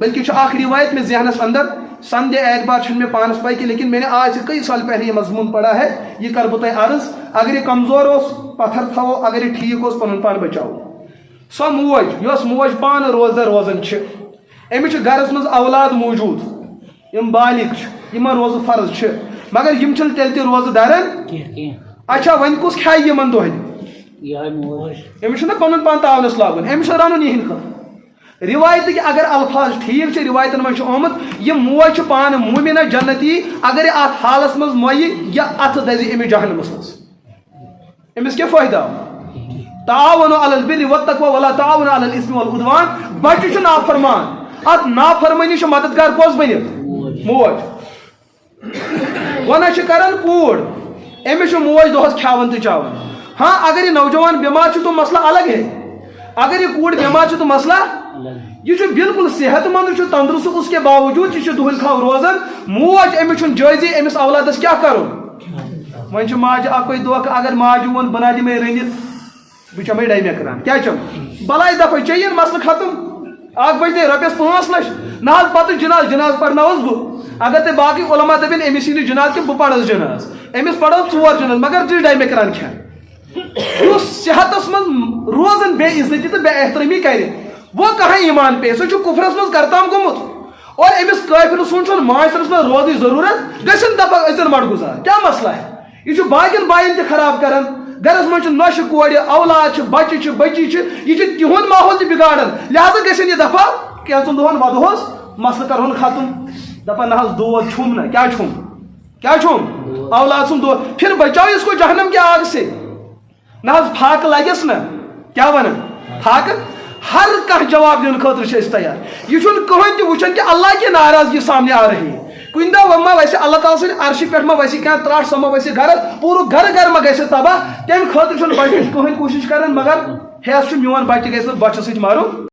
بلکہ آخ روایت میں ذہنس اندر سندے اعتبار میں پانس پائی کہ لیکن میں نے آج سے کئی سال پہلے یہ مضمون پڑھا ہے، یہ کر بہ عرض. اگر یہ کمزور اس پتھر تھو، اگر یہ ٹھیک اس پن پان بچاؤ. سو موج یس موج پان روزدار روزان امس گرس مز اولاد موجود یم بالغ یمن روز فرض مگر یم چھن تیل تہ روزہ دارن. اچھا ون کس کھائے یمن دہن؟ امس نا پن پان تاونس لاگن، امس رنن یہن خطر. روایت کہ اگر الفاظ ٹھیک روایتن من آمت یہ موج پان مومنہ جنتی اگر یہ ات حالس مز مویہ یا ات دزی امس جہنمس مز امس کیا فائدہ آو؟ تعاونوا علی البر والتقوى ولا تعاونوا علی الاثم والعدوان. بچہ چھ نافرمان، ات نافرمانی چھ مددگار کس بنت؟ موج. ونہ چھ کران کوڑ امس موج دہس کھاون تہ چاون. ہاں اگر یہ نوجوان بیمار تو مسئلہ الگ ہے، اگر یہ کوڑ بیمار تو مسئلہ یہ بالکل صحت مند تندرست اس کے باوجود یہ دہل کھو روزان. موج امس جائزی امس اولادس کیا کرو. ون ماجہ اکوئی دھوکہ اگر ماجہ ون بنا دمے رنت بہ چمے ڈیمے کران کیا چم بلائی دفعہ چین مسئلہ ختم. اک بجتے رۄپیس 5 لچھ نہ پتہ جناز پرناوس بہ. اگر تے باقی علماء دپن امس سی جناز کہ بہ پڑھس جناز، امس پڑھو 4 جناز مگر تھی ڈیمے کران کھین. اس صحتس من روزن بے عزتی تو بے احترامی کر وہ کہاں ایمان پہ سو کفرس مز کرتام گومت. اور امس کافر سن چھ معاشرس میں روزی ضرورت گھن دپا اذن مڑ گزار. کیا مسئلہ ہے؟ یہ باقین بائن تہ خراب کران. گرس من نوش کور اولاد بچہ بچی یہ تہد ماحول تہ بگاڑان. لہذا گھن یہ دفعہ کینچن دہن ودہوس مسئلہ کرہن ختم. دپا نہ دود چھم نا کیا چھم اولاد سن دود. پھر بچاؤ اس کو جہنم کے آگ سے. نہ پھاک لگس نا کیا ون پھاک. ہر کھانا جواب دن خاطر تیار. یہ کہین تہ وچان کہ اللہ کی ناراضگی سامنے آ رہی ہے. کن دہ ما ویسے اللہ تعالیٰ سن عرشی پہ ما ویسے کھانا تراٹ سا ما ویسے گھر پور گھر ما گھے تباہ. تمہ خاطر بچہ کہین کوشش کران مگر ہیس میون بچہ گھس بچہ ست مارن.